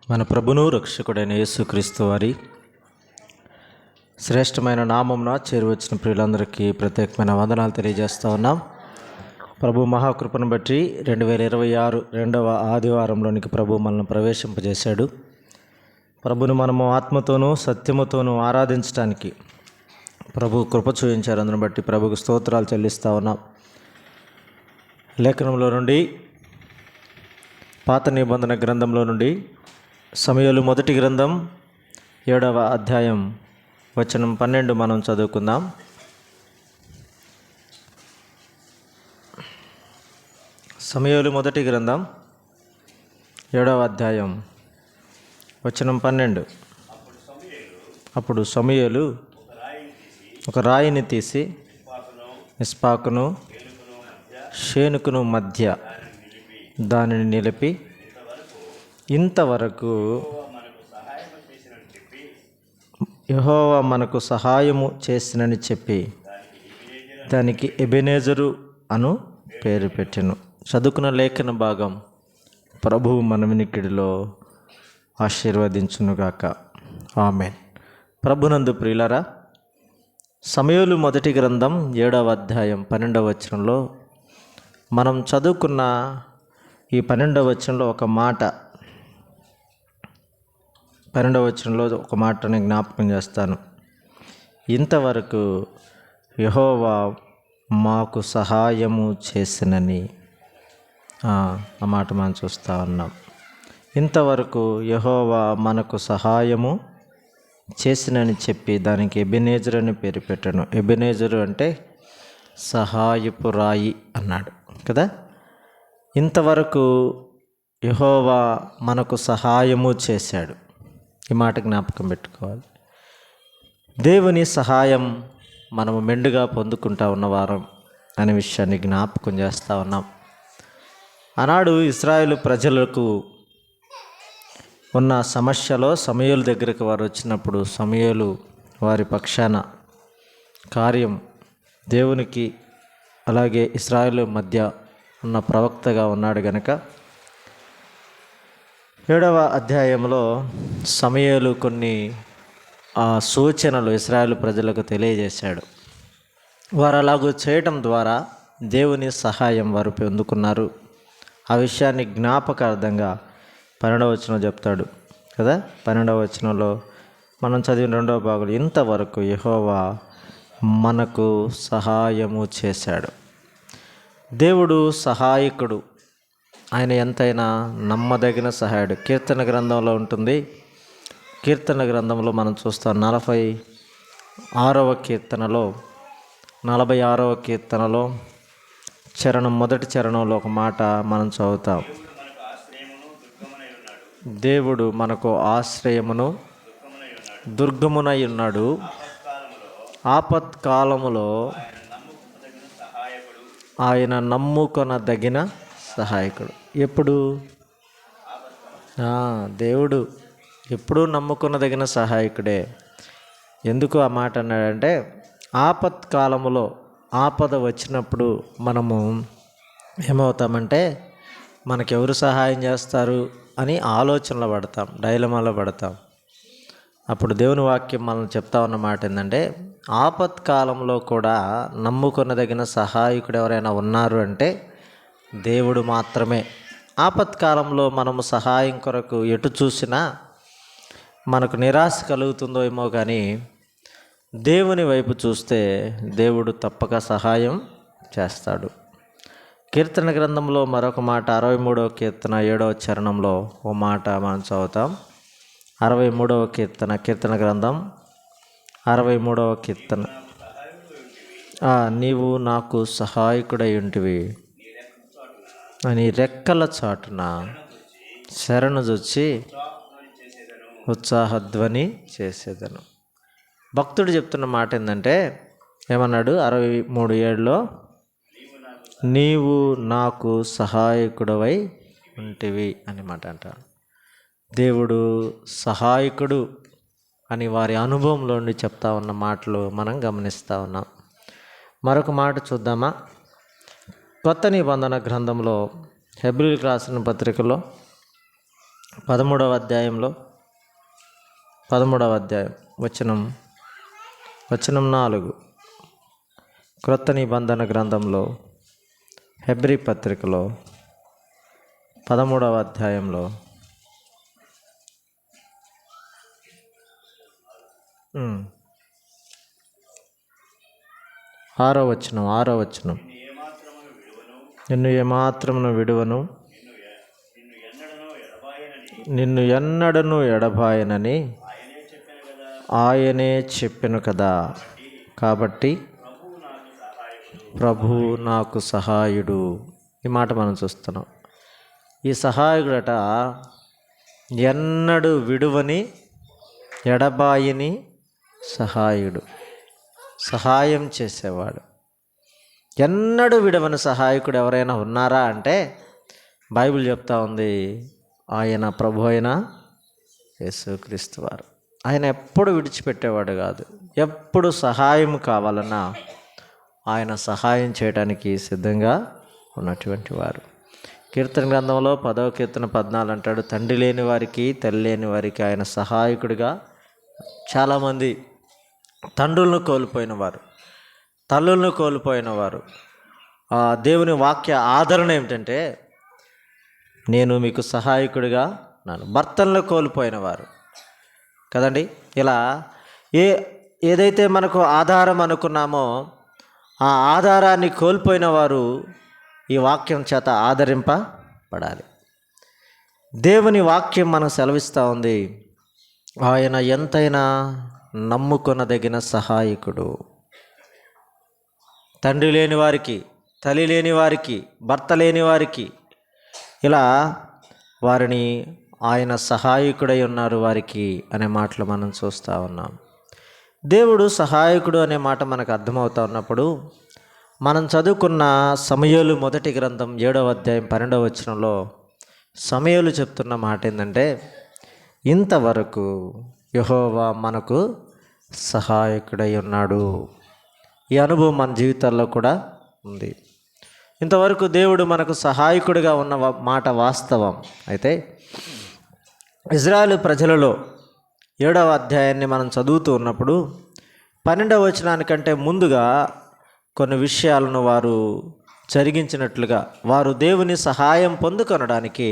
మన ప్రభును రక్షకుడైన యేసుక్రీస్తు వారి శ్రేష్టమైన నామమున చేరువచ్చిన ప్రియులందరికీ ప్రత్యేకమైన వందనాలు తెలియజేస్తూ ఉన్నాం. ప్రభు మహాకృపను బట్టి 2026 రెండవ ఆదివారంలోనికి ప్రభు మనల్ని ప్రవేశింపజేశాడు. ప్రభుని మనము ఆత్మతోనూ సత్యముతోనూ ఆరాధించడానికి ప్రభు కృప చూపించారు. అందును బట్టి ప్రభుకు స్తోత్రాలు చెల్లిస్తూ ఉన్నాం. లేఖనంలో నుండి పాత నిబంధన గ్రంథంలో నుండి సమూయేలు మొదటి గ్రంథం 7వ అధ్యాయం వచనం 12 మనం చదువుకుందాం. సమూయేలు మొదటి గ్రంథం 7వ అధ్యాయం వచనం 12. అప్పుడు సమూయేలు ఒక రాయిని తీసి ఇస్పాకును షేనుకును మధ్య దానిని నిలిపి ఇంతవరకు యెహోవా మనకు సహాయము చేసినని చెప్పి దానికి ఎబెనేజరు అను పేరు పెట్టెను. చదువుకున్న లేఖన భాగం ప్రభువు మన వినికిడిలో ఆశీర్వదించునుగాక. ఆమేన్. ప్రభునందు ప్రియులారా, సమూయేలు మొదటి గ్రంథం 7వ అధ్యాయం 12వ వచనంలో మనం చదువుకున్న ఈ 12వ వచనంలో ఒక మాట, 12వ వచనంలో ఒక మాటని జ్ఞాపకం చేస్తాను. ఇంతవరకు యెహోవా మాకు సహాయము చేసినని, ఆ మాట మనం చూస్తూ ఉన్నాం. ఇంతవరకు యెహోవా మనకు సహాయము చేసినని చెప్పి దానికి ఎబెనేజరు అని పేరు పెట్టాను. ఎబెనేజరు అంటే సహాయపు రాయి అన్నాడు కదా. ఇంతవరకు యెహోవా మనకు సహాయము చేశాడు. ఈ మాట జ్ఞాపకం పెట్టుకోవాలి. దేవుని సహాయం మనము మెండుగా పొందుకుంటా ఉన్నవారం అనే విషయాన్ని జ్ఞాపకం చేస్తూ ఉన్నాం. ఆనాడు ఇశ్రాయేలు ప్రజలకు ఉన్న సమస్యలో సమూయేలు దగ్గరికి వారు వచ్చినప్పుడు సమూయేలు వారి పక్షాన కార్యం దేవునికి అలాగే ఇశ్రాయేలు మధ్య ఉన్న ప్రవక్తగా ఉన్నాడు గనక 7వ అధ్యాయంలో సమూయేలు కొన్ని సూచనలు ఇశ్రాయేలు ప్రజలకు తెలియజేశాడు. వారు అలాగూ చేయటం ద్వారా దేవుని సహాయం వారు పొందుకున్నారు. ఆ విషయాన్ని జ్ఞాపకార్థంగా 12వ వచనం చెప్తాడు కదా. 12వ వచనంలో మనం చదివిన 2వ భాగంలో ఇంతవరకు యెహోవా మనకు సహాయము చేశాడు. దేవుడు సహాయకుడు, ఆయన ఎంతైనా నమ్మదగిన సహాయుడు. కీర్తన గ్రంథంలో ఉంటుంది. కీర్తన గ్రంథంలో మనం చూస్తాం 46వ కీర్తనలో 46వ కీర్తనలో మొదటి చరణంలో ఒక మాట మనం చదువుతాం. దేవుడు మనకు ఆశ్రయమును దుర్గమునై ఉన్నాడు, ఆపత్కాలములో ఆయన నమ్ముకొనదగిన సహాయకుడు. ఎప్పుడు దేవుడు ఎప్పుడూ నమ్ముకొనదగిన సహాయకుడే. ఎందుకు ఆ మాట అన్నాడంటే, ఆపత్కాలములో ఆపద వచ్చినప్పుడు మనము ఏమవుతామంటే మనకెవరు సహాయం చేస్తారు అని ఆలోచనలో పడతాం, డైలమాలో పడతాం. అప్పుడు దేవుని వాక్యం మనం చెప్తా ఉన్న మాట ఏంటంటే, ఆపత్కాలంలో కూడా నమ్ముకొనదగిన సహాయకుడు ఎవరైనా ఉన్నారు అంటే దేవుడు మాత్రమే. ఆపత్కాలంలో మనము సహాయం కొరకు ఎటు చూసినా మనకు నిరాశ కలుగుతుందో ఏమో కానీ దేవుని వైపు చూస్తే దేవుడు తప్పక సహాయం చేస్తాడు. కీర్తన గ్రంథంలో మరొక మాట 63వ కీర్తన 7వ చరణంలో ఓ మాట మనం చదువుతాం. 63వ కీర్తన, కీర్తన గ్రంథం 63వ కీర్తన. నీవు నాకు సహాయకుడై ఉంటివి, నీ రెక్కల చాటున శరణుజొచ్చి ఉత్సాహధ్వని చేసేదను. భక్తుడు చెప్తున్న మాట ఏంటంటే, ఏమన్నాడు 63:7లో, నీవు నాకు సహాయకుడవై ఉంటివి అని మాట అంటాడు. దేవుడు సహాయకుడు అని వారి అనుభవంలో నుండి చెప్తా ఉన్న మాటలు మనం గమనిస్తూ ఉన్నాం. మరొక మాట చూద్దామా. కొత్త నిబంధన గ్రంథంలో హెబ్రీయులకు రాసిన పత్రికలో 13వ అధ్యాయంలో 13వ అధ్యాయం వచనం 4, క్రొత్త నిబంధన గ్రంథంలో హెబ్రీ పత్రికలో 13వ అధ్యాయంలో 6వ వచనం, నిన్ను ఏమాత్రమును విడువను, నిన్ను ఎన్నడను ఎడబాయనని ఆయనే చెప్పెను కదా, కాబట్టి ప్రభువు నాకు సహాయుడు. ఈ మాట మనం చూస్తున్నాం. ఈ సహాయకుడట ఎన్నడు విడువని ఎడబాయని సహాయుడు, సహాయం చేసేవాడు. ఎన్నడూ విడవని సహాయకుడు ఎవరైనా ఉన్నారా అంటే బైబిల్ చెప్తా ఉంది, ఆయన ప్రభు అయిన యేసుక్రీస్తు వారు. ఆయన ఎప్పుడు విడిచిపెట్టేవాడు కాదు. ఎప్పుడు సహాయం కావాలన్నా ఆయన సహాయం చేయడానికి సిద్ధంగా ఉన్నటువంటి వారు. కీర్తన గ్రంథంలో 10వ కీర్తన 14 అంటాడు, తండ్రి లేని వారికి తల్లి లేని వారికి ఆయన సహాయకుడిగా. చాలామంది తండ్రులను కోల్పోయిన వారు, తల్లులను కోల్పోయిన వారు, దేవుని వాక్య ఆదరణ ఏమిటంటే నేను మీకు సహాయకుడిగా ఉన్నాను. భర్తలను కోల్పోయిన వారు కదండి. ఇలా ఏదైతే మనకు ఆధారం అనుకున్నామో ఆ ఆధారాన్ని కోల్పోయిన వారు ఈ వాక్యం చేత ఆదరింపబడాలి. దేవుని వాక్యం మనం సెలవిస్తూ ఉంది, ఆయన ఎంతైనా నమ్ముకొనదగిన సహాయకుడు. తండ్రి లేని వారికి, తల్లి లేని వారికి, భర్త లేని వారికి, ఇలా వారిని ఆయన సహాయకుడై ఉన్నారు వారికి అనే మాటలు మనం చూస్తూ ఉన్నాం. దేవుడు సహాయకుడు అనే మాట మనకు అర్థమవుతా ఉన్నప్పుడు మనం చదువుకున్న సమూయేలు మొదటి గ్రంథం 7వ అధ్యాయం 12వ వచనంలో సమూయేలు చెప్తున్న మాట ఏంటంటే, ఇంతవరకు యెహోవా మనకు సహాయకుడై ఉన్నాడు. ఈ అనుభవం మన జీవితాల్లో కూడా ఉంది. ఇంతవరకు దేవుడు మనకు సహాయకుడిగా ఉన్న మాట వాస్తవం. అయితే ఇజ్రాయేలు ప్రజలలో 7వ అధ్యాయాన్ని మనం చదువుతూ ఉన్నప్పుడు 12వ వచనానికంటే ముందుగా కొన్ని విషయాలను వారు జరిగించినట్లుగా, వారు దేవుని సహాయం పొందుకొనడానికి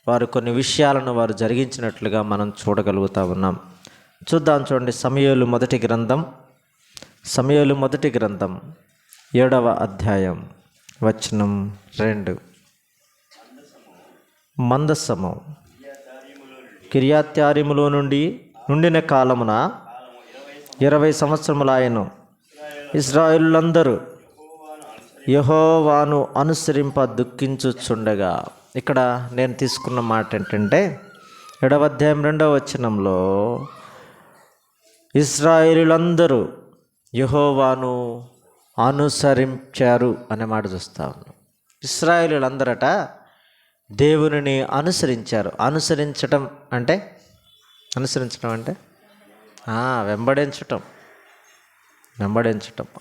వారు కొన్ని విషయాలను వారు జరిగించినట్లుగా మనం చూడగలుగుతూ ఉన్నాం. చూద్దాం, చూడండి. సమూయేలు మొదటి గ్రంథం 7వ అధ్యాయం వచనం 2. మందసము కిర్యత్యారీములో నుండిన కాలమున 20 సంవత్సరములాయెను. ఇశ్రాయేలులందరూ యెహోవాను అనుసరింప దుఃఖించుచుండగా. ఇక్కడ నేను తీసుకున్న మాట ఏంటంటే 7వ అధ్యాయం 2వ వచనంలో ఇశ్రాయేలులందరూ యెహోవాను అనుసరించారు అనే మాట చూస్తా ఉన్నాం. ఇశ్రాయేలులందరట దేవునిని అనుసరించారు. అనుసరించటం అంటే వెంబడించటం,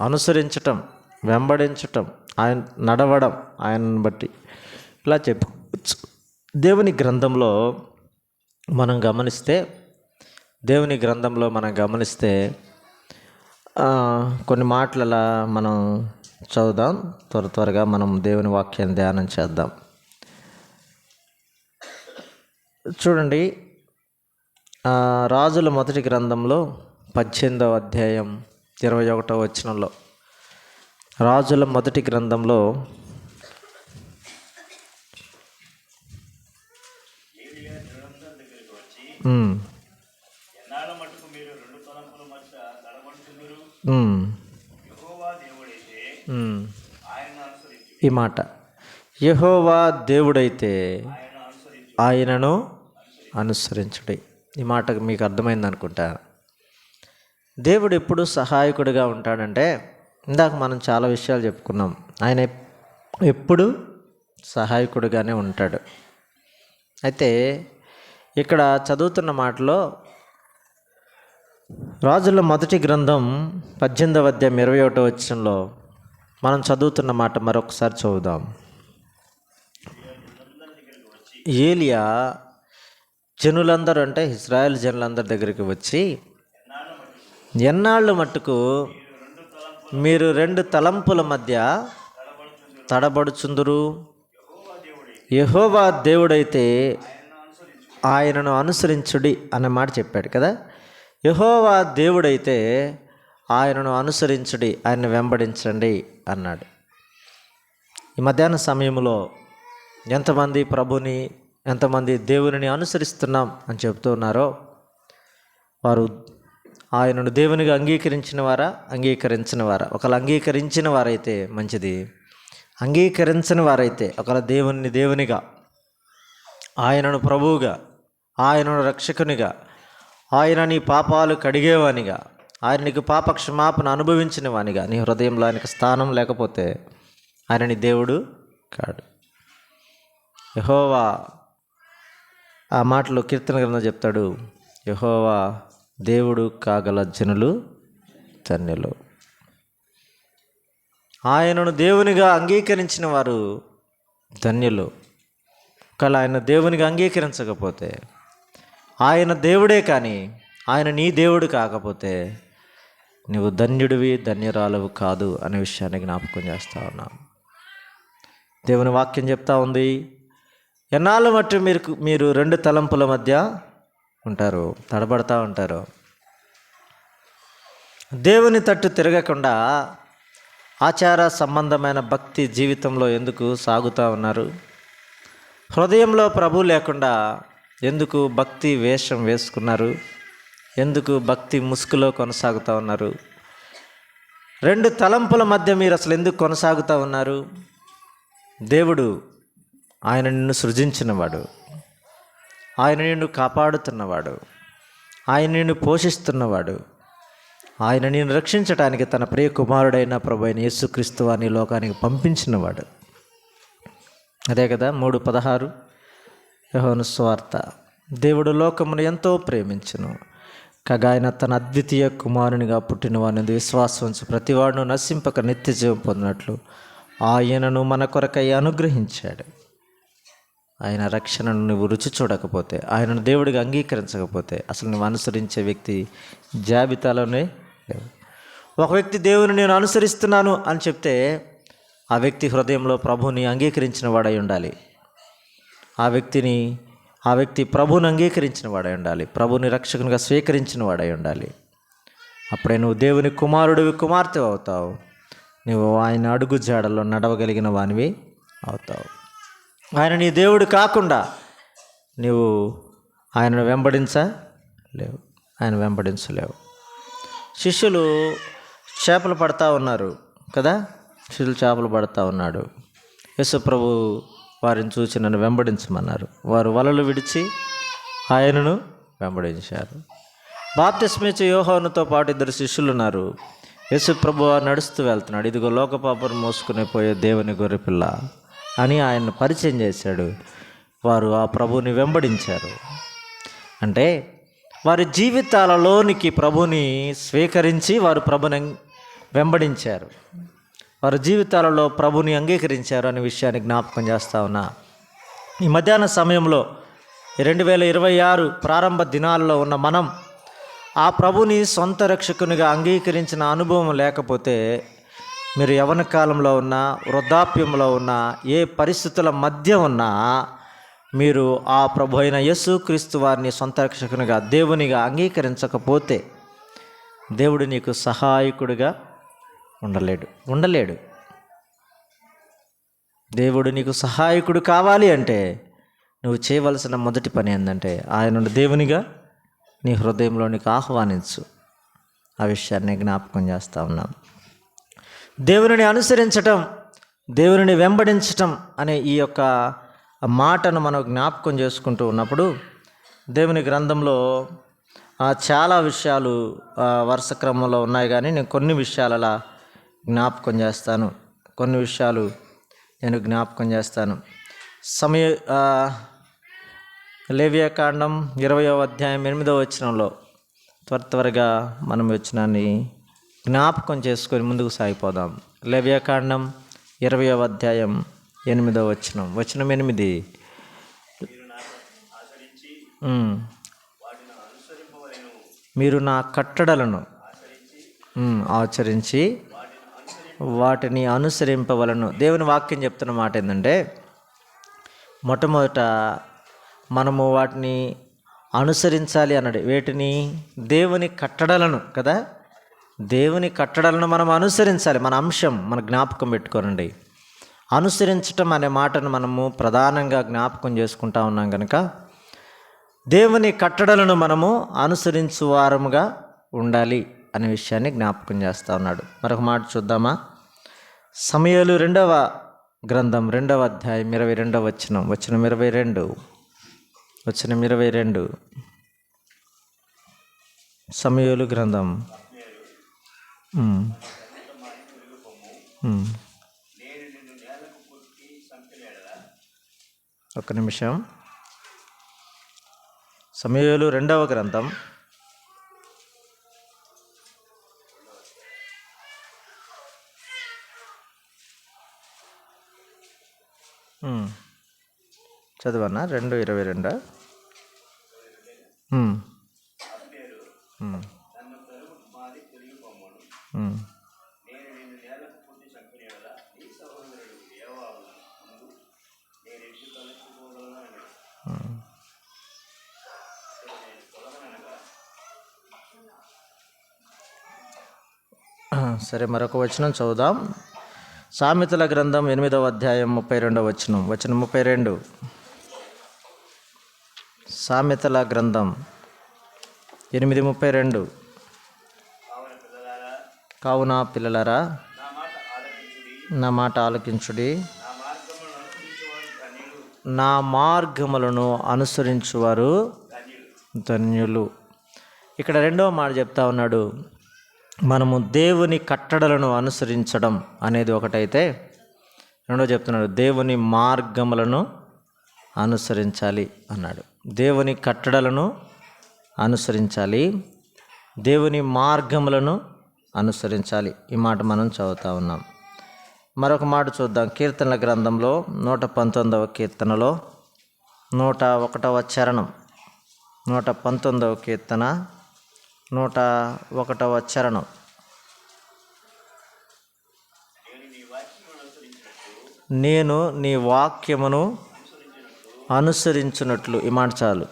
అనుసరించటం, వెంబడించటం, ఆయన నడవడం, ఆయనను బట్టి ఇలా చెప్పుకోవచ్చు. దేవుని గ్రంథంలో మనం గమనిస్తే కొన్ని మాటల మనం చదువుదాం. త్వరగా మనం దేవుని వాక్యాన్ని ధ్యానం చేద్దాం. చూడండి, రాజుల మొదటి గ్రంథంలో 18వ అధ్యాయం 21వ వచనంలో, రాజుల మొదటి గ్రంథంలో ఈ మాట, యెహోవా దేవుడైతే ఆయనను అనుసరించుడి. ఈ మాట మీకు అర్థమైంది అనుకుంటా. దేవుడు ఎప్పుడు సహాయకుడిగా ఉంటాడంటే, ఇందాక మనం చాలా విషయాలు చెప్పుకున్నాం, ఆయన ఎప్పుడు సహాయకుడిగానే ఉంటాడు. అయితే ఇక్కడ చదువుతున్న మాటలో రాజుల మొదటి గ్రంథం 18వ అధ్యాయం 21వ వచనంలో మనం చదువుతున్న మాట మరొకసారి చదువుదాం. ఏలియా జనులందరూ అంటే ఇశ్రాయేల్ జనులందరి దగ్గరికి వచ్చి, ఎన్నాళ్ళు మట్టుకు మీరు రెండు తలంపుల మధ్య తడబడుచుందురు? యెహోవా దేవుడైతే ఆయనను అనుసరించుడి అనే మాట చెప్పాడు కదా. యెహోవా దేవుడైతే ఆయనను అనుసరించుడి, ఆయన్ని వెంబడించండి అన్నాడు. ఈ మధ్యాహ్న సమయంలో ఎంతమంది ప్రభుని, ఎంతమంది దేవుని అనుసరిస్తున్నాం అని చెబుతూ ఉన్నారో వారు ఆయనను దేవునిగా అంగీకరించిన వారా, అంగీకరించిన వారా? ఒకవేళ అంగీకరించిన వారైతే మంచిది. అంగీకరించని వారైతే ఒకవేళ దేవునిగా, ఆయనను ప్రభువుగా, ఆయనను రక్షకునిగా, ఆయన నీ పాపాలు కడిగేవానిగా, ఆయన నీకు పాప క్షమాపణ అనుభవించిన వానిగా నీ హృదయంలో ఆయనకు స్థానం లేకపోతే ఆయన నీ దేవుడు కాడు. యెహోవా ఆ మాటలో కీర్తన గ్రంథం చెప్తాడు, యెహోవా దేవుడు కాగల జనులు ధన్యులు. ఆయనను దేవునిగా అంగీకరించిన వారు ధన్యులు. ఒకవేళ ఆయన దేవునిగా అంగీకరించకపోతే, ఆయన దేవుడే కానీ ఆయన నీ దేవుడు కాకపోతే నువ్వు ధన్యుడివి, ధన్యురాలవు కాదు అనే విషయాన్ని జ్ఞాపకం చేస్తూ ఉన్నాం. దేవుని వాక్యం చెప్తా ఉంది, ఎన్నాళ్ళు మట్టు మీరు రెండు తలంపుల మధ్య ఉంటారు, తడబడతా ఉంటారు. దేవుని తట్టు తిరగకుండా ఆచార సంబంధమైన భక్తి జీవితంలో ఎందుకు సాగుతూ ఉన్నారు? హృదయంలో ప్రభు లేకుండా ఎందుకు భక్తి వేషం వేసుకున్నారు? ఎందుకు భక్తి ముసుగులో కొనసాగుతూ ఉన్నారు? రెండు తలంపుల మధ్య మీరు అసలు ఎందుకు కొనసాగుతూ ఉన్నారు? దేవుడు ఆయన నిన్ను సృజించినవాడు, ఆయన నిన్ను కాపాడుతున్నవాడు, ఆయన నిన్ను పోషిస్తున్నవాడు, ఆయన నిన్ను రక్షించడానికి తన ప్రియ కుమారుడైన ప్రభువైన యేసుక్రీస్తు వారిని లోకానికి పంపించినవాడు. అదే కదా 3:16 యోహాను సువార్త. దేవుడు లోకమును ఎంతో ప్రేమించును కాగా ఆయన తన అద్వితీయ కుమారునిగా పుట్టిన వారిని విశ్వాసం ఉంచి ప్రతివాడును నశింపక నిత్య జీవం పొందినట్లు ఆయనను మన కొరకై అనుగ్రహించాడు. ఆయన రక్షణను నువ్వు రుచి చూడకపోతే, ఆయనను దేవుడిగా అంగీకరించకపోతే అసలు నువ్వు అనుసరించే వ్యక్తి జాబితాలోనే లేవు. ఒక వ్యక్తి దేవుని నేను అనుసరిస్తున్నాను అని చెప్తే ఆ వ్యక్తి హృదయంలో ప్రభుని అంగీకరించిన వాడై ఉండాలి. ఆ వ్యక్తి ప్రభుని అంగీకరించిన వాడై ఉండాలి, ప్రభుని రక్షకునిగా స్వీకరించిన వాడై ఉండాలి. అప్పుడే నువ్వు దేవుని కుమారుడివి, కుమార్తె అవుతావు. నువ్వు ఆయన అడుగు జాడల్లో నడవగలిగిన వానివి అవుతావు. ఆయన నీ దేవుడు కాకుండా నువ్వు ఆయనను వెంబడించలేవు, ఆయన వెంబడించలేవు. శిష్యులు చేపలు పడతా ఉన్నారు కదా, శిష్యులు చేపలు పడతా ఉన్నాడు. యేసు ప్రభు వారిని చూసి నన్ను వెంబడించమన్నారు. వారు వలలు విడిచి ఆయనను వెంబడించారు. బాప్తిస్మిచ్చే యోహానుతో పాటు 2 శిష్యులు ఉన్నారు. యేసు ప్రభు వారు నడుస్తూ వెళ్తున్నాడు. ఇదిగో లోక పాపను మోసుకుని పోయే దేవుని గొర్రెపిల్ల అని ఆయన్ని పరిచయం చేశాడు. వారు ఆ ప్రభుని వెంబడించారు. అంటే వారి జీవితాలలోనికి ప్రభుని స్వీకరించి వారు ప్రభుని వెంబడించారు. వారి జీవితాలలో ప్రభుని అంగీకరించారు అనే విషయాన్ని జ్ఞాపకం చేస్తా ఉన్నా. ఈ మధ్యాహ్న సమయంలో 2026 ప్రారంభ దినాల్లో ఉన్న మనం ఆ ప్రభుని సొంత రక్షకునిగా అంగీకరించిన అనుభవం లేకపోతే, మీరు యవ్వన కాలంలో ఉన్నా, వృద్ధాప్యంలో ఉన్నా, ఏ పరిస్థితుల మధ్య ఉన్నా, మీరు ఆ ప్రభు అయిన యేసుక్రీస్తు వారిని సొంత రక్షకునిగా దేవునిగా అంగీకరించకపోతే దేవుడు నీకు సహాయకుడిగా ఉండలేడు. దేవుడు నీకు సహాయకుడు కావాలి అంటే నువ్వు చేయవలసిన మొదటి పని ఏంటంటే ఆయనను దేవునిగా నీ హృదయంలోనికి ఆహ్వానించు. ఆ విషయాన్ని జ్ఞాపకం చేస్తూ ఉన్నాం. దేవునిని అనుసరించటం, దేవునిని వెంబడించటం అనే ఈ యొక్క మాటను మనం జ్ఞాపకం చేసుకుంటూ ఉన్నప్పుడు దేవుని గ్రంథంలో చాలా విషయాలు వరుస క్రమంలో ఉన్నాయి. కానీ నేను కొన్ని విషయాలు అలా జ్ఞాపకం చేస్తాను. లేవియాకాండం 20వ అధ్యాయం 8వ వచనంలో త్వరగా మనం వచనాన్ని జ్ఞాపకం చేసుకొని ముందుకు సాగిపోదాం. లేవియాకాండం 20వ అధ్యాయం 8వ వచనం. వచనం 8, ఉమ్. మీరు నా కట్టడలను ఆచరించి వాటిని అనుసరింపవలను. దేవుని వాక్యం చెప్తున్న మాట ఏంటంటే, మొట్టమొదట మనము వాటిని అనుసరించాలి అన్నాడు. వేటిని? దేవుని కట్టడలను కదా. దేవుని కట్టడలను మనం అనుసరించాలి. మన అంశం మన జ్ఞాపకం పెట్టుకోనండి. అనుసరించటం అనే మాటను మనము ప్రధానంగా జ్ఞాపకం చేసుకుంటా ఉన్నాం కనుక దేవుని కట్టడలను మనము అనుసరించు వారముగా ఉండాలి అనే విషయాన్ని జ్ఞాపకం చేస్తూ ఉన్నాడు. మరొక మాట చూద్దామా? సమూయేలు 2వ గ్రంథం 2వ అధ్యాయం 22వ వచనం, వచనం 22. సమూయేలు గ్రంథం ఒక్క నిమిషం. సమూయేలు 2వ గ్రంథం 2:22. సరే, మరొక వచనం చదువుదాం. సామెతల గ్రంథం 8వ అధ్యాయం 32వ వచనం, వచనం 32. సామెతల గ్రంథం 8:32. కావున పిల్లలారా నా మాట ఆలకించుడి, నా మార్గములను అనుసరించువారు ధన్యులు. ఇక్కడ 2వ మాట చెప్తా ఉన్నాడు. మనము దేవుని కట్టడలను అనుసరించడం అనేది ఒకటైతే, రెండో చెప్తున్నాడు దేవుని మార్గములను అనుసరించాలి అన్నాడు. దేవుని కట్టడలను అనుసరించాలి, దేవుని మార్గములను అనుసరించాలి. ఈ మాట మనం చదువుతూ ఉన్నాం. మరొక మాట చూద్దాం. కీర్తనల గ్రంథంలో 119వ కీర్తనలో 101వ చరణం, 119వ కీర్తన 101వ చరణం. నేను నీ వాక్యమును అనుసరించున్నట్లు. ఈ మాట చాలు.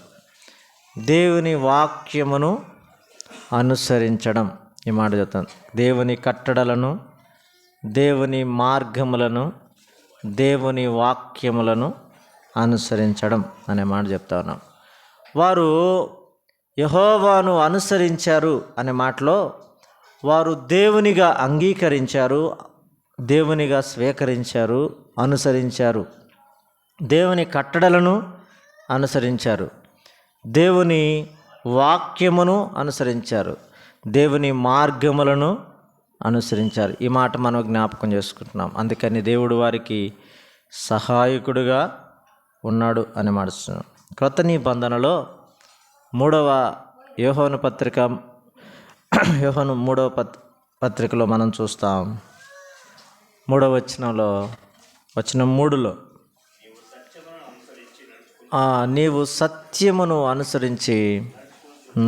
దేవుని వాక్యమును అనుసరించడం. ఈ మాట చెప్తాను. దేవుని కట్టడలను, దేవుని మార్గములను, దేవుని వాక్యములను అనుసరించడం అనే మాట చెప్తా ఉన్నాం. వారు యెహోవాను అనుసరించారు అనే మాటలో వారు దేవునిగా అంగీకరించారు, దేవునిగా స్వీకరించారు, అనుసరించారు. దేవుని కట్టడలను అనుసరించారు, దేవుని వాక్యమును అనుసరించారు, దేవుని మార్గములను అనుసరించారు. ఈ మాట మనం జ్ఞాపకం చేసుకుంటున్నాం. అందుకని దేవుడు వారికి సహాయకుడుగా ఉన్నాడు అని మాట్లాడుతున్నాం. క్రొత్త నిబంధనలో 3వ యోహాను పత్రిక, యోహాను 3వ పత్రికలో మనం చూస్తాం. 3వ వచనంలో, వచనం 3లో నీవు సత్యమును అనుసరించి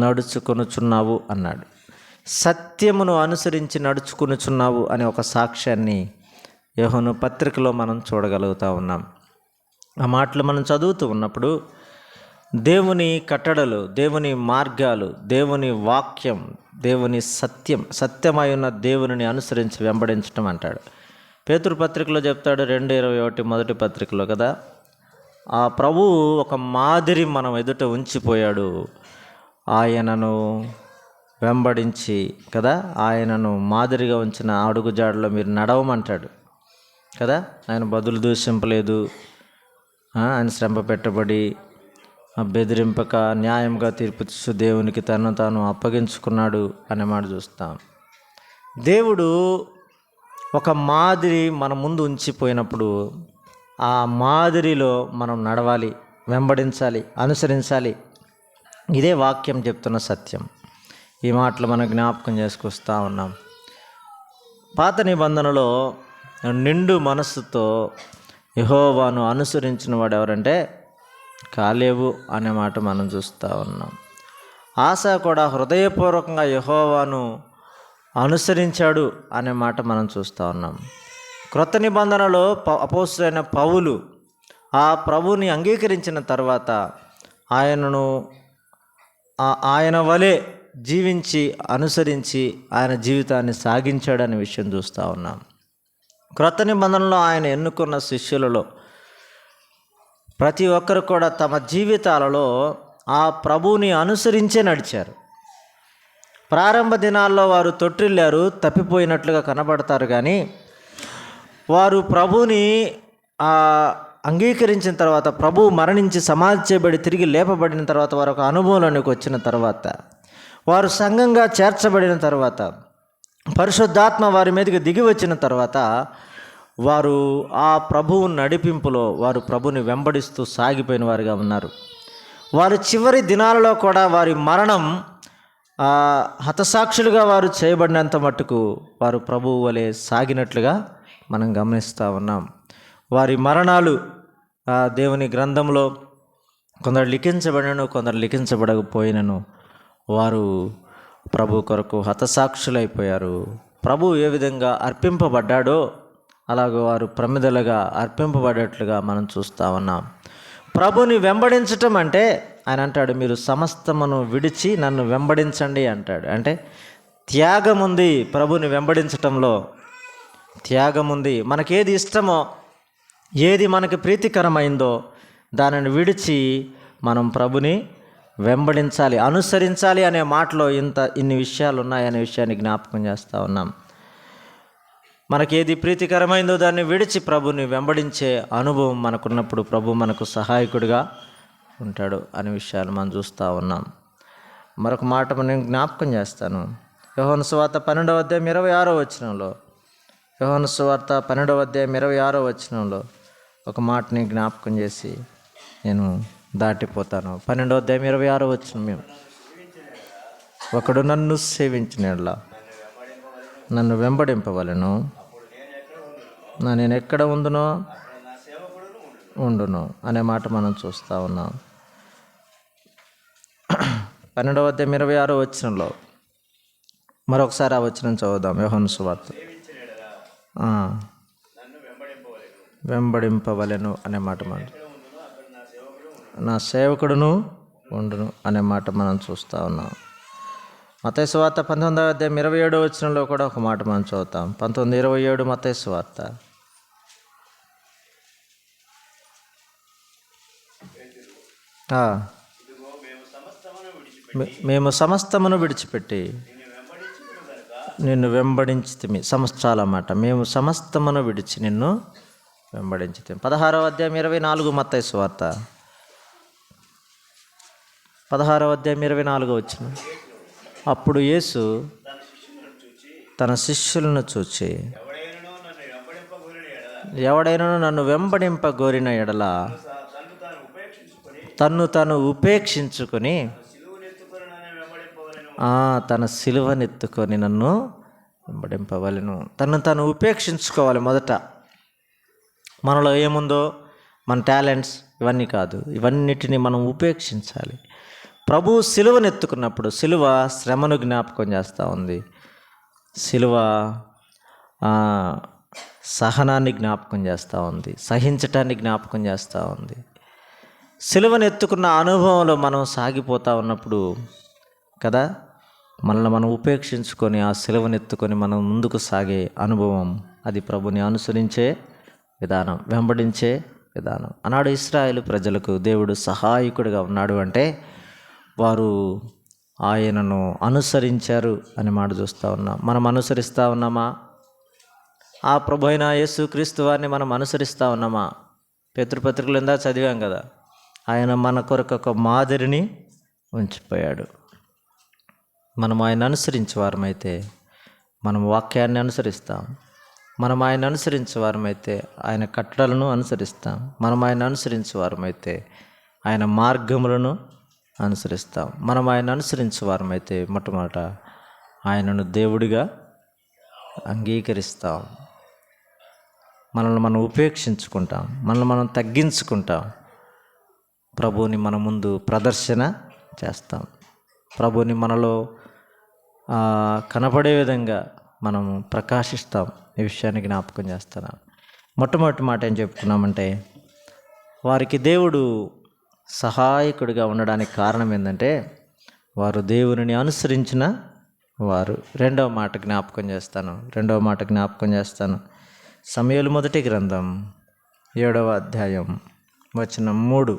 నడుచుకొనుచున్నావు అన్నాడు. సత్యమును అనుసరించి నడుచుకొనుచున్నావు అనే ఒక సాక్ష్యాన్ని యోహాను పత్రికలో మనం చూడగలుగుతూ ఉన్నాం. ఆ మాటలు మనం చదువుతూ ఉన్నప్పుడు దేవుని కట్టడలు, దేవుని మార్గాలు, దేవుని వాక్యం, దేవుని సత్యమై ఉన్న దేవుని అనుసరించి వెంబడించటం అంటాడు. పేతురు పత్రికలో చెప్తాడు, 2:21 మొదటి పత్రికలో కదా, ఆ ప్రభువు ఒక మాదిరి మనం ఎదుట ఉంచిపోయాడు, ఆయనను వెంబడించి కదా, ఆయనను మాదిరిగా ఉంచిన అడుగుజాడలో మీరు నడవమంటాడు కదా. ఆయన బదులు దూషింపలేదు, ఆయన శ్రమ పెట్టబడి బెదిరింపక న్యాయంగా తీర్పుచ్చు దేవునికి తను తాను అప్పగించుకున్నాడు అనే మాట చూస్తాం. దేవుడు ఒక మాదిరి మన ముందు ఉంచిపోయినప్పుడు ఆ మాదిరిలో మనం నడవాలి, వెంబడించాలి, అనుసరించాలి. ఇదే వాక్యం చెప్తున్న సత్యం. ఈ మాటలు మనం జ్ఞాపకం చేసుకొస్తూ ఉన్నాం. పాత నిబంధనలో నిండు మనస్సుతో యెహోవాను అనుసరించిన వాడు ఎవరంటే కాలేబు అనే మాట మనం చూస్తూ ఉన్నాం. ఆస కూడా హృదయపూర్వకంగా యెహోవాను అనుసరించాడు అనే మాట మనం చూస్తూ ఉన్నాం. క్రొత్త నిబంధనలో అపోస్తలుడైన పౌలు ఆ ప్రభువుని అంగీకరించిన తర్వాత ఆయన వలె జీవించి అనుసరించి ఆయన జీవితాన్ని సాగించాడనే విషయం చూస్తూ ఉన్నాం. క్రొత్త నిబంధనలో ఆయన ఎన్నుకున్న శిష్యులలో ప్రతి ఒక్కరు కూడా తమ జీవితాలలో ఆ ప్రభువుని అనుసరించే నడిచారు. ప్రారంభ దినాల్లో వారు తొట్టిల్లారు, తప్పిపోయినట్లుగా కనబడతారు, కానీ వారు ప్రభువుని అంగీకరించిన తర్వాత, ప్రభువు మరణించి సమాధి చేయబడి తిరిగి లేపబడిన తర్వాత, వారు ఒక అనుభవంలోనికి వచ్చిన తర్వాత, వారు సంఘంగా చేర్చబడిన తర్వాత, పరిశుద్ధాత్మ వారి మీదకి దిగి వచ్చిన తర్వాత, వారు ఆ ప్రభువు నడిపింపులో వారు ప్రభుని వెంబడిస్తూ సాగిపోయిన వారుగా ఉన్నారు. వారి చివరి దినాలలో కూడా వారి మరణం హతసాక్షులుగా వారు చేయబడినంత మట్టుకు వారు ప్రభువు వలె సాగినట్లుగా మనం గమనిస్తూ ఉన్నాం. వారి మరణాలు దేవుని గ్రంథంలో కొందరు లిఖించబడినను, కొందరు లిఖించబడకపోయినను వారు ప్రభు కొరకు హతసాక్షులైపోయారు. ప్రభు ఏ విధంగా అర్పింపబడ్డాడో అలాగే వారు ప్రమిదలుగా అర్పింపబడేట్లుగా మనం చూస్తూ ఉన్నాం. ప్రభుని వెంబడించటం అంటే ఆయన అంటాడు, మీరు సమస్తమును విడిచి నన్ను వెంబడించండి అంటాడు. అంటే త్యాగం ఉంది ప్రభుని వెంబడించటంలో, త్యాగం ఉంది. మనకేది ఇష్టమో, ఏది మనకి ప్రీతికరమైందో దానిని విడిచి మనం ప్రభుని వెంబడించాలి, అనుసరించాలి అనే మాటలో ఇన్ని విషయాలు ఉన్నాయనే విషయాన్ని జ్ఞాపకం చేస్తూ ఉన్నాం. మనకేది ప్రీతికరమైందో దాన్ని విడిచి ప్రభుని వెంబడించే అనుభవం మనకున్నప్పుడు ప్రభు మనకు సహాయకుడిగా ఉంటాడు అనే విషయాలు మనం చూస్తూ ఉన్నాం. మరొక మాట నేను జ్ఞాపకం చేస్తాను. యోహాను సువార్త 12వ అధ్యాయం 26వ వచనంలో, యోహాను సువార్త 12వ అధ్యాయం 26వ వచనంలో ఒక మాటని జ్ఞాపకం చేసి నేను దాటిపోతాను. 12వ అధ్యాయం 26వ వచనం, మేము ఒకడు నన్ను సేవించినట్లా నన్ను వెంబడింపవలెను, నేను ఎక్కడ ఉండును అనే మాట మనం చూస్తూ ఉన్నాం. 12వ అధ్యాయం 26వ వచనంలో మరొకసారి ఆ వచనం చదువుదాం. యోహాను సువార్త వెంబడింపవలెను అనే మాట మనం, నా సేవకుడును ఉండును అనే మాట మనం చూస్తూ ఉన్నాం. మత్తయి సువార్త 19వ అధ్యాయం 27వ వచనంలో కూడా ఒక మాట మనం చదువుతాం. 19:27 మత్తయి సువార్త. మేము సమస్తమును విడిచిపెట్టి నిన్ను వెంబడించితిమి. చాలా మాట, మేము సమస్తమును విడిచి నిన్ను వెంబడించితిమి. 16వ అధ్యాయం 24 మత్తయి సువార్త 16వ అధ్యాయం 24 వచనం. అప్పుడు యేసు తన శిష్యులను చూచి, ఎవడైనా నన్ను వెంబడింపగోరిన ఎడల తన్ను తాను ఉపేక్షించుకొని తన సిలువనెత్తుకొని నన్ను వెంబడింపవలెను. తన్ను తాను ఉపేక్షించుకోవాలి. మొదట మనలో ఏముందో, మన టాలెంట్స్ ఇవన్నీ కాదు, ఇవన్నిటిని మనం ఉపేక్షించాలి. ప్రభు సిలువనెత్తుకున్నప్పుడు సిలువ శ్రమను జ్ఞాపకం చేస్తూ ఉంది, సిలువ సహనాన్ని జ్ఞాపకం చేస్తూ ఉంది, సహించటాన్ని జ్ఞాపకం చేస్తూ ఉంది. సిలువను ఎత్తుకున్న అనుభవంలో మనం సాగిపోతూ ఉన్నప్పుడు కదా, మనల్ని మనం ఉపేక్షించుకొని ఆ సిలువను ఎత్తుకొని మనం ముందుకు సాగే అనుభవం, అది ప్రభుని అనుసరించే విధానం, వెంబడించే విధానం. ఆనాడు ఇశ్రాయేలు ప్రజలకు దేవుడు సహాయకుడిగా ఉన్నాడు అంటే వారు ఆయనను అనుసరించారు అని మాట చూస్తూ ఉన్నాం. మనం అనుసరిస్తూ ఉన్నామా? ఆ ప్రభు అయిన యేసుక్రీస్తు వారిని మనం అనుసరిస్తూ ఉన్నామా? పేతురుపత్రికలు ఇందా చదివాం కదా, ఆయన మన కొరకు ఒక మాదిరిని ఉంచిపోయాడు. మనం ఆయన అనుసరించే వారమైతే మనం వాక్యాన్ని అనుసరిస్తాం. మనం ఆయన అనుసరించే వారమైతే ఆయన కట్టడలను అనుసరిస్తాం. మనం ఆయన అనుసరించే వారమైతే ఆయన మార్గములను అనుసరిస్తాం. మనం ఆయన అనుసరించే వారమైతే మొట్టమొదట ఆయనను దేవుడిగా అంగీకరిస్తాం. మనల్ని మనం ఉపేక్షించుకుంటాం, మనల్ని మనం తగ్గించుకుంటాం. ప్రభువుని మన ముందు ప్రదర్శన చేస్తాం. ప్రభువుని మనలో కనపడే విధంగా మనము ప్రకాశిస్తాం. ఈ విషయాన్ని జ్ఞాపకం చేస్తున్నాను. మొట్టమొదటి మాట ఏం చెప్పుకున్నామంటే, వారికి దేవుడు సహాయకుడిగా ఉండడానికి కారణం ఏంటంటే వారు దేవునిని అనుసరించిన వారు. రెండవ మాట జ్ఞాపకం చేస్తాను. సమూయేలు మొదటి గ్రంథం 7వ అధ్యాయం వచనం 3.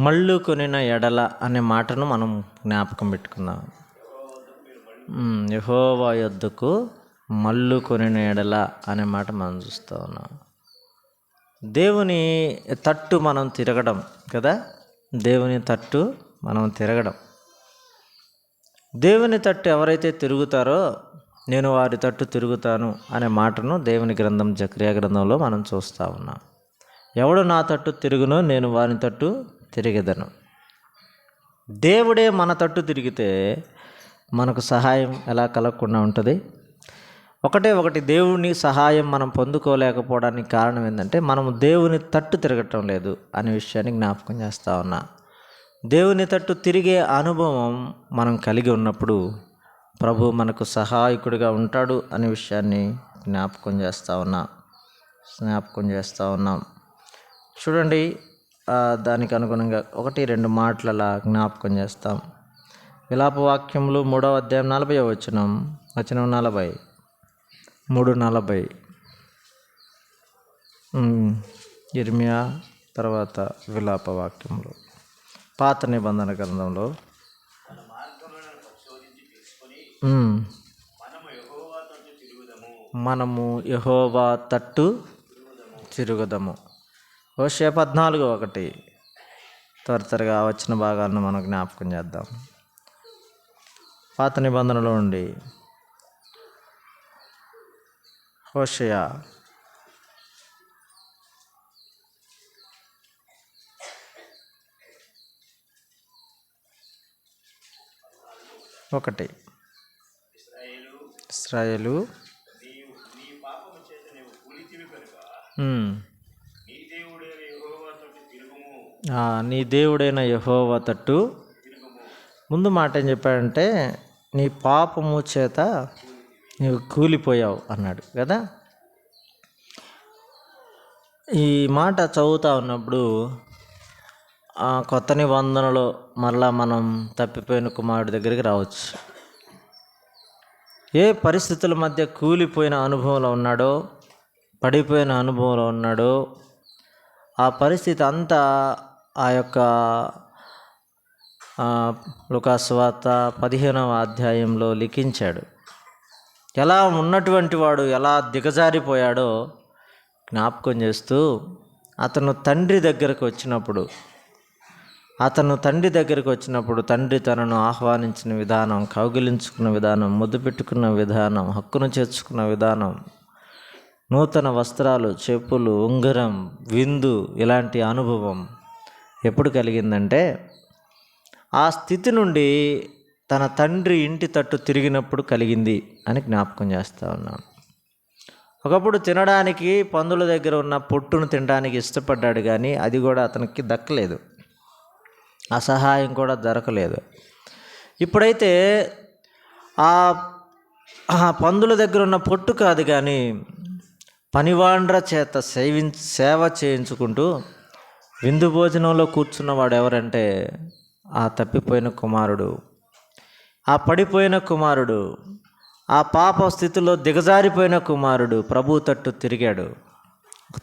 మళ్ళు కొనిన ఎడల అనే మాటను మనం జ్ఞాపకం పెట్టుకుందాం. యెహోవా యొద్దకు మళ్ళు కొనిన ఎడల అనే మాట మనం చూస్తూ ఉన్నాం. దేవుని తట్టు మనం తిరగడం కదా, దేవుని తట్టు మనం తిరగడం. దేవుని తట్టు ఎవరైతే తిరుగుతారో నేను వారి తట్టు తిరుగుతాను అనే మాటను దేవుని గ్రంథం జకర్యా గ్రంథంలో మనం చూస్తూ ఉన్నాం. ఎవడు నా తట్టు తిరుగునో నేను వాని తట్టు తిరిగెదను. దేవుడే మన తట్టు తిరిగితే మనకు సహాయం ఎలా కలగకుండా ఉంటుంది? ఒకటి దేవుని సహాయం మనం పొందుకోలేకపోవడానికి కారణం ఏంటంటే మనము దేవుని తట్టు తిరగటం లేదు అనే విషయాన్ని జ్ఞాపకం చేస్తూ ఉన్నా. దేవుని తట్టు తిరిగే అనుభవం మనం కలిగి ఉన్నప్పుడు ప్రభు మనకు సహాయకుడిగా ఉంటాడు అనే విషయాన్ని జ్ఞాపకం చేస్తూ ఉన్నాం. చూడండి, దానికి అనుగుణంగా 1-2 మాటలలా జ్ఞాపకం చేస్తాం. విలాప వాక్యములు 3వ అధ్యాయం 40వ వచనం 40 3:40 ఇర్మియా, తర్వాత విలాప వాక్యములు. పాత నిబంధన గ్రంథంలో మనము యెహోవా తట్టు తిరుగుదము. హోషేయ 14:1 త్వరగా వచ్చిన భాగాలను మనం జ్ఞాపకం చేద్దాం. పాత నిబంధనలో ఉండి హోషేయ 1. ఇశ్రాయేలు నీ దేవుడైన యెహోవా తట్టు. ముందు మాట ఏం చెప్పాడంటే నీ పాపము చేత నీవు కూలిపోయావు అన్నాడు కదా. ఈ మాట చదువుతూ ఉన్నప్పుడు కొత్త నిబంధనలో మరలా మనం తప్పిపోయిన కుమారుడి దగ్గరికి రావచ్చు. ఏ పరిస్థితుల మధ్య కూలిపోయిన అనుభవంలో ఉన్నాడో, పడిపోయిన అనుభవంలో ఉన్నాడో, ఆ పరిస్థితి అంతా ఆ యొక్క లూకా సువార్త 15వ అధ్యాయంలో లిఖించాడు. ఎలా ఉన్నటువంటి వాడు ఎలా దిగజారిపోయాడో జ్ఞాపకం చేస్తూ అతను తండ్రి దగ్గరకు వచ్చినప్పుడు తండ్రి తనను ఆహ్వానించిన విధానం, కౌగిలించుకున్న విధానం, ముద్దు పెట్టుకున్న విధానం, హక్కును చేర్చుకున్న విధానం, నూతన వస్త్రాలు, చెప్పులు, ఉంగరం, విందు, ఇలాంటి అనుభవం ఎప్పుడు కలిగిందంటే ఆ స్థితి నుండి తన తండ్రి ఇంటి తట్టు తిరిగినప్పుడు కలిగింది అని జ్ఞాపకం చేస్తూ ఉన్నాను. ఒకప్పుడు తినడానికి పందుల దగ్గర ఉన్న పొట్టును తినడానికి ఇష్టపడ్డాడు, కానీ అది కూడా అతనికి దక్కలేదు, ఆ సహాయం కూడా దొరకలేదు. ఇప్పుడైతే ఆ పందుల దగ్గర ఉన్న పొట్టు కాదు, కానీ పనివాండ్ర చేత సేవ చేయించుకుంటూ విందు భోజనంలో కూర్చున్నవాడు ఎవరంటే ఆ తప్పిపోయిన కుమారుడు, ఆ పడిపోయిన కుమారుడు, ఆ పాప స్థితిలో దిగజారిపోయిన కుమారుడు ప్రభు తట్టు తిరిగాడు,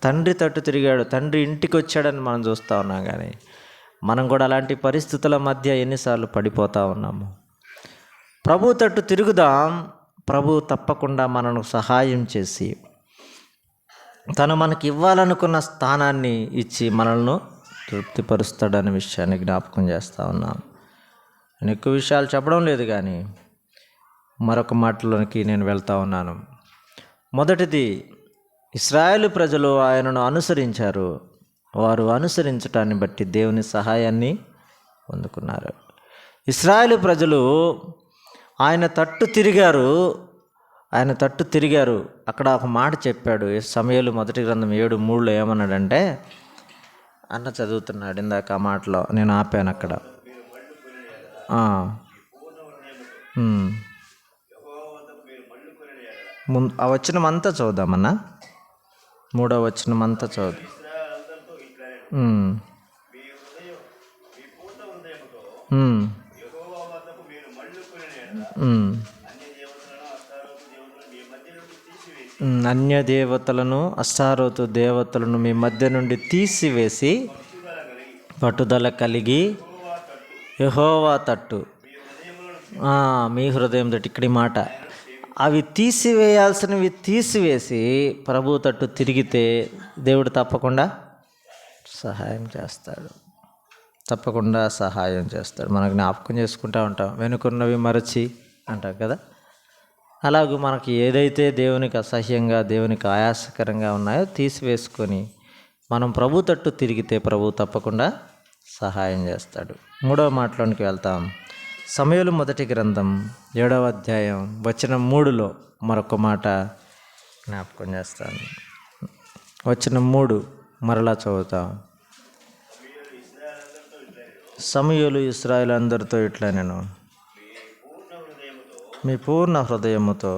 తండ్రి తట్టు తిరిగాడు, తండ్రి ఇంటికి వచ్చాడని మనం చూస్తూ ఉన్నాం. కానీ మనం కూడా అలాంటి పరిస్థితుల మధ్య ఎన్నిసార్లు పడిపోతూ ఉన్నాము. ప్రభు తట్టు తిరుగుదాం. ప్రభు తప్పకుండా మనను సహాయం చేసి తను మనకి ఇవ్వాలనుకున్న స్థానాన్ని ఇచ్చి మనల్ని తృప్తిపరుస్తాడనే విషయాన్ని జ్ఞాపకం చేస్తూ ఉన్నాం. నేను ఎక్కువ విషయాలు చెప్పడం లేదు, కానీ మరొక మాటలోనికి నేను వెళ్తూ ఉన్నాను. మొదటిది, ఇశ్రాయేలు ప్రజలు ఆయనను అనుసరించారు. వారు అనుసరించటాన్ని బట్టి దేవుని సహాయాన్ని పొందుకున్నారు. ఇశ్రాయేలు ప్రజలు ఆయన తట్టు తిరిగారు. అక్కడ ఒక మాట చెప్పాడు. సమూయేలు మొదటి గ్రంథం 7:3 ఏమన్నాడంటే, అన్న చదువుతున్నాడు ఇందాక ఆ మాటలో, నేను ఆపాను అక్కడ. ఆ వచనమంతా చదువుదామన్నా, 3వ వచనమంతా చదువు. అన్య దేవతలను, అష్టారోతు దేవతలను మీ మధ్య నుండి తీసివేసి పట్టుదల కలిగి యెహోవా తట్టు మీ హృదయం తట్టు. ఇక్కడి మాట, అవి తీసివేయాల్సినవి తీసివేసి ప్రభు తట్టు తిరిగితే దేవుడు తప్పకుండా సహాయం చేస్తాడు. మనం జ్ఞాపకం చేసుకుంటూ ఉంటాం, వెనుకున్నవి మరచి అంటాం కదా. అలాగూ మనకి ఏదైతే దేవునికి అసహ్యంగా, దేవునికి ఆయాసకరంగా ఉన్నాయో తీసివేసుకొని మనం ప్రభు తట్టు తిరిగితే ప్రభు తప్పకుండా సహాయం చేస్తాడు. 3వ మాటలోనికి వెళ్తాం. సమూయేలు మొదటి గ్రంథం 7వ అధ్యాయం వచనం 3లో మరొక మాట జ్ఞాపకం చేస్తాను. వచనం 3 మరలా చదువుతాం. సమూయేలు ఇశ్రాయేలు అందరితో ఇట్లా, నేను మీ పూర్ణ హృదయముతో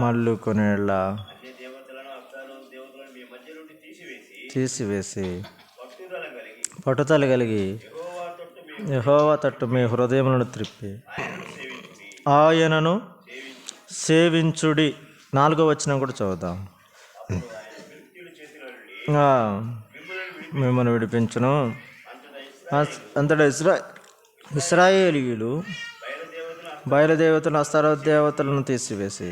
మళ్ళుకొనేలా తీసివేసి పట్టుదల కలిగి యెహోవా తట్టు మీ హృదయములను త్రిప్పి ఆయనను సేవించుడి. 4వ వచనం కూడా చదువుదాం. మిమ్మల్ని విడిపించును. అంతటా ఇశ్రాయేలీయులు బయలుదేవతలను, అష్టారోతు దేవతలను తీసివేసి,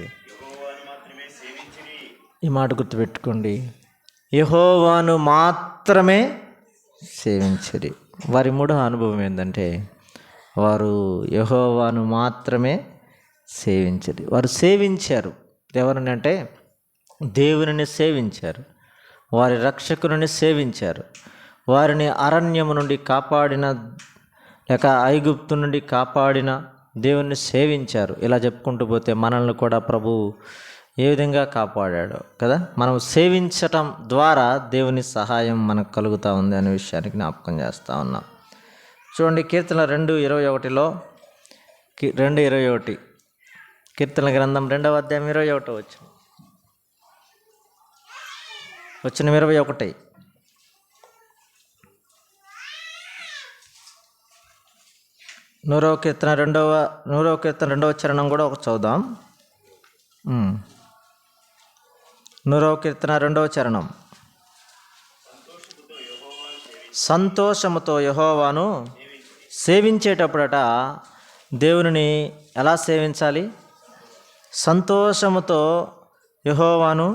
ఈ మాట గుర్తుపెట్టుకోండి, యెహోవాను మాత్రమే సేవించిరి. వారి 3వ అనుభవం ఏంటంటే, వారు యెహోవాను మాత్రమే సేవించిరి. వారు సేవించారు. ఎవరిని అంటే దేవునిని సేవించారు. వారి రక్షకుని సేవించారు. వారిని అరణ్యము నుండి కాపాడిన, లేక ఐగుప్తు నుండి కాపాడిన దేవుణ్ణి సేవించారు. ఇలా చెప్పుకుంటూ పోతే మనల్ని కూడా ప్రభు ఏ విధంగా కాపాడాడో కదా. మనం సేవించటం ద్వారా దేవుని సహాయం మనకు కలుగుతూ ఉంది అనే విషయాన్ని జ్ఞాపకం చేస్తూ ఉన్నాం. చూడండి, కీర్తన 2:21లో 2:21 కీర్తన గ్రంథం 2వ అధ్యాయం 21 వచ్చిన 21. నూరవ కీర్తన 2వ చరణం కూడా ఒక చదువుదాం. 100వ కీర్తన 2వ చరణం. సంతోషముతో యెహోవాను సేవించేటప్పుడట దేవుని ఎలా సేవించాలి? సంతోషముతో యెహోవాను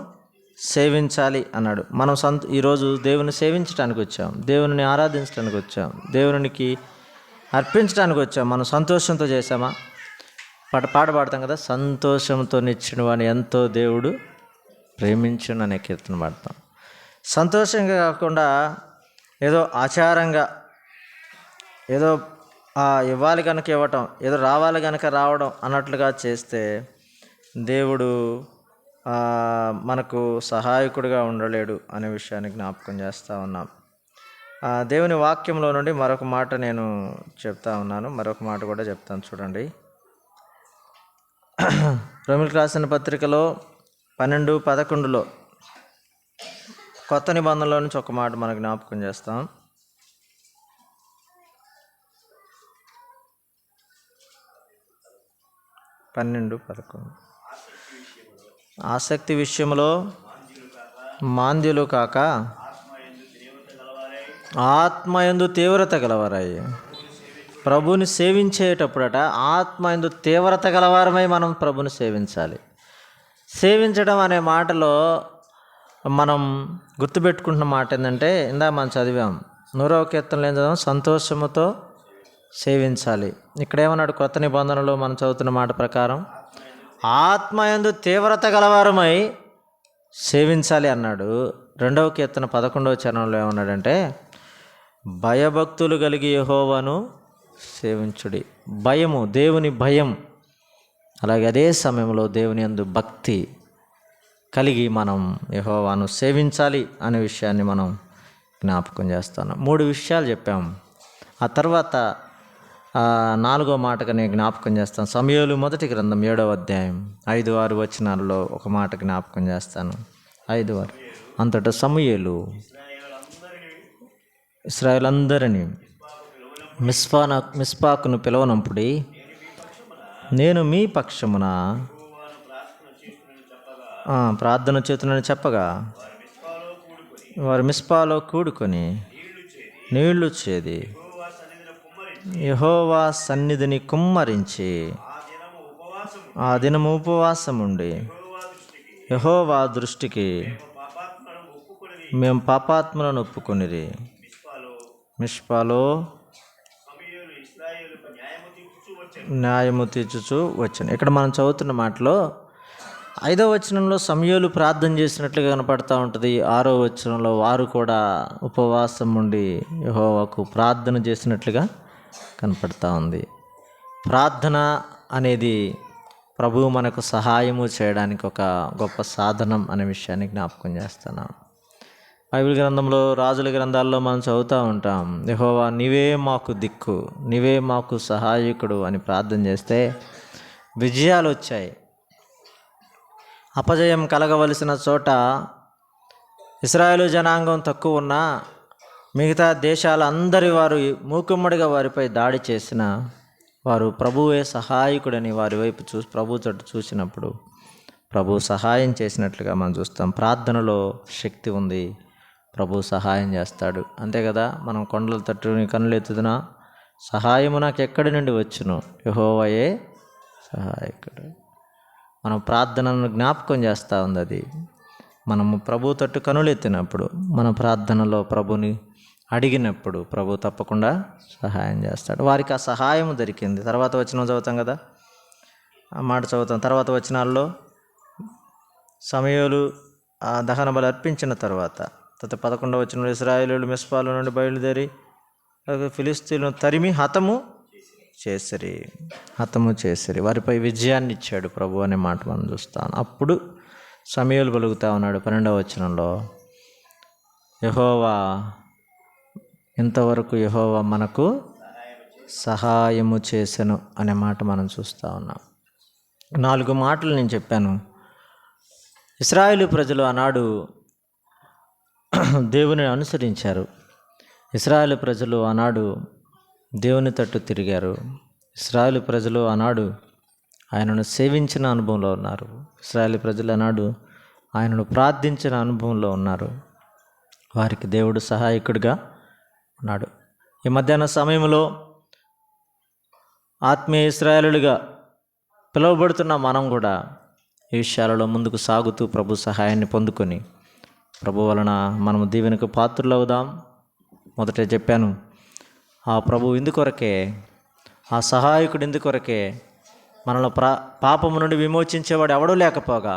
సేవించాలి అన్నాడు. మనం ఈరోజు దేవుని సేవించడానికి వచ్చాం, దేవుని ఆరాధించడానికి వచ్చాం, దేవునికి అర్పించడానికి వచ్చాం. మనం సంతోషంతో చేసామా? పాట పాడతాం కదా, సంతోషంతో నిచ్చిన వాడిని ఎంతో దేవుడు ప్రేమించును అనే కీర్తన పాడతాం. సంతోషంగా కాకుండా ఏదో ఆచారంగా, ఏదో ఇవ్వాలి కనుక ఇవ్వటం, ఏదో రావాలి కనుక రావడం అన్నట్లుగా చేస్తే దేవుడు మనకు సహాయకుడిగా ఉండలేడు అనే విషయాన్ని జ్ఞాపకం చేస్తూ ఉన్నాం. దేవుని వాక్యంలో నుండి మరొక మాట నేను చెప్తా ఉన్నాను, మరొక మాట కూడా చెప్తాను. చూడండి, రోమీయులకు రాసిన పత్రికలో 12:11లో కొత్త నిబంధనలో నుంచి ఒక మాట మనకు జ్ఞాపకం చేస్తాం. ఆసక్తి విషయంలో మాంద్యులు కాక ఆత్మయందు తీవ్రత గలవారయ్యి. ప్రభుని సేవించేటప్పుడట ఆత్మయందు తీవ్రత గలవారమై మనం ప్రభుని సేవించాలి. సేవించడం అనే మాటలో మనం గుర్తుపెట్టుకుంటున్న మాట ఏంటంటే, ఇందాక మనం చదివాం 100వ కీర్తనలో ఏం చదివాం? సంతోషముతో సేవించాలి. ఇక్కడేమన్నాడు? కొత్త నిబంధనలో మనం చదువుతున్న మాట ప్రకారం ఆత్మయందు తీవ్రత గలవారమై సేవించాలి అన్నాడు. 2వ కీర్తన 11వ చరణంలో ఏమన్నాడంటే, భయభక్తులు కలిగి యెహోవాను సేవించుడి. భయము, దేవుని భయం, అలాగే అదే సమయంలో దేవుని యందు భక్తి కలిగి మనం యెహోవాను సేవించాలి అనే విషయాన్ని మనం జ్ఞాపకం చేస్తున్నాం. 3 విషయాలు చెప్పాము. ఆ తర్వాత 4వ మాటగా నేను జ్ఞాపకం చేస్తాను. సమూయేలు మొదటి గ్రంథం 7వ అధ్యాయం 5-6 వచనాలలో ఒక మాట జ్ఞాపకం చేస్తాను. 5-6. అంతటా సమూయేలు ఇశ్రాయేలందరినీ మిస్పాకును పిలవనంపుడి, నేను మీ పక్షమున ప్రార్థన చేతునని చెప్పగా, వారు మిస్పాలో కూడుకొని నీళ్లు చేది యెహోవా సన్నిధిని కుమ్మరించి ఆ దినము ఉపవాసముండి యెహోవా దృష్టికి మేము పాపాత్మలను ఒప్పుకొనిరి. మిస్పాలో న్యాయము తీర్చుచు వచ్చాను. ఇక్కడ మనం చదువుతున్న మాటలో 5వ వచనంలో సమూయేలు ప్రార్థన చేసినట్లుగా కనపడతా ఉంటుంది. 6వ వచనంలో వారు కూడా ఉపవాసం ఉండి యెహోవాకు ప్రార్థన చేసినట్లుగా కనపడతా ఉంది. ప్రార్థన అనేది ప్రభువు మనకు సహాయము చేయడానికి ఒక గొప్ప సాధనం అనే విషయాన్ని జ్ఞాపకం చేస్తున్నాం. బైబిల్ గ్రంథంలో, రాజుల గ్రంథాల్లో మనం చదువుతూ ఉంటాం, యెహోవా నీవే మాకు దిక్కు, నీవే మాకు సహాయకుడు అని ప్రార్థన చేస్తే విజయాలు వచ్చాయి. అపజయం కలగవలసిన చోట ఇశ్రాయేలు జనాంగం తక్కువ ఉన్నా మిగతా దేశాల అందరి వారు మూకుమ్మడిగా వారిపై దాడి చేసిన వారు ప్రభువే సహాయకుడని వారి వైపు ప్రభు తట్టు చూసినప్పుడు ప్రభు సహాయం చేసినట్లుగా మనం చూస్తాం. ప్రార్థనలో శక్తి ఉంది, ప్రభు సహాయం చేస్తాడు. అంతే కదా, మనం కొండల తట్టుని కన్నులెత్తుతున్నా సహాయము నాకు ఎక్కడి నుండి వచ్చును, యెహోవాయే సహాయకుడు. మనం ప్రార్థనను జ్ఞాపకం చేస్తూ ఉంది అది. మనము ప్రభు తట్టు కనులెత్తినప్పుడు, మన ప్రార్థనలో ప్రభుని అడిగినప్పుడు ప్రభు తప్పకుండా సహాయం చేస్తాడు. వారికి ఆ సహాయం దొరికింది. తర్వాత వచనం చదువుతాం కదా, ఆ మాట చదువుతాం. తర్వాత వచనాల్లో సమూయేలు ఆ దహన బలి అర్పించిన తర్వాత 11వ వచనంలో ఇశ్రాయేలీయులు మిస్పాలో నుండి బయలుదేరి ఫిలిష్తీయులను తరిమి హతము చేసిరి. వారిపై విజయాన్ని ఇచ్చాడు ప్రభు అనే మాట మనం చూస్తాం. అప్పుడు సమూయేలు పలుకుతా ఉన్నాడు 12వ వచనంలో, యెహోవా ఇంతవరకు యెహోవా మనకు సహాయము చేసెను అనే మాట మనం చూస్తూ ఉన్నాం. 4 మాటలు నేను చెప్పాను. ఇశ్రాయేలు ప్రజలు ఆనాడు దేవుని అనుసరించారు. ఇశ్రాయేలు ప్రజలు ఆనాడు దేవుని తట్టు తిరిగారు. ఇశ్రాయేలు ప్రజలు ఆనాడు ఆయనను సేవించిన అనుభవంలో ఉన్నారు. ఇశ్రాయేలు ప్రజలు ఆనాడు ఆయనను ప్రార్థించిన అనుభవంలో ఉన్నారు. వారికి దేవుడు సహాయకుడిగా ఉన్నాడు. ఈ మధ్యాహ్న సమయంలో ఆత్మీయ ఇశ్రాయేలుగా పిలువబడుతున్న మనం కూడా ఈ విషయాలలో ముందుకు సాగుతూ ప్రభు సహాయాన్ని పొందుకొని ప్రభు వలన మనము దీవెనకు పాత్రులవుదాం. మొదటే చెప్పాను, ఆ ప్రభు ఇందుకొరకే, ఆ సహాయకుడు ఇందుకొరకే మనల్ని పాపము నుండి విమోచించేవాడు ఎవడూ లేకపోగా,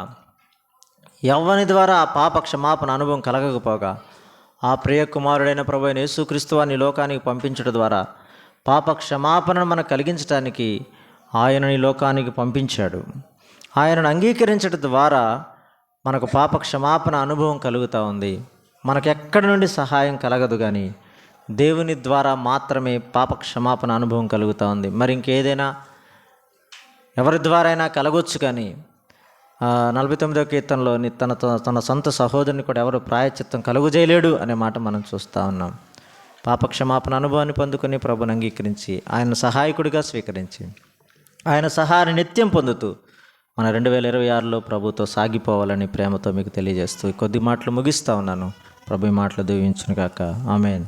ఎవని ద్వారా ఆ పాప క్షమాపణ అనుభవం కలగకపోగా, ఆ ప్రియ కుమారుడైన ప్రభు అయిన యేసుక్రీస్తు వారిని లోకానికి పంపించడం ద్వారా పాప క్షమాపణను మనకు కలిగించడానికి ఆయనని లోకానికి పంపించాడు. ఆయనను అంగీకరించడం ద్వారా మనకు పాప క్షమాపణ అనుభవం కలుగుతూ ఉంది. మనకు ఎక్కడి నుండి సహాయం కలగదు, కానీ దేవుని ద్వారా మాత్రమే పాప క్షమాపణ అనుభవం కలుగుతూ ఉంది. మరి ఇంకేదైనా ఎవరి ద్వారా అయినా కలగొచ్చు, కానీ 49వ కీర్తనలో తన సొంత సహోదరుని కూడా ఎవరు ప్రాయశ్చిత్తం కలుగజేయలేడు అనే మాట మనం చూస్తూ ఉన్నాం. పాప క్షమాపణ అనుభవాన్ని పొందుకొని ప్రభుని అంగీకరించి ఆయన సహాయకుడిగా స్వీకరించి ఆయన సహాయాన్ని నిత్యం పొందుతూ మన 2026లో ప్రభుతో సాగిపోవాలని ప్రేమతో మీకు తెలియజేస్తూ కొద్ది మాటలు ముగిస్తూ ఉన్నాను. ప్రభు మాటలు దీవించును గాక. ఆమేన్.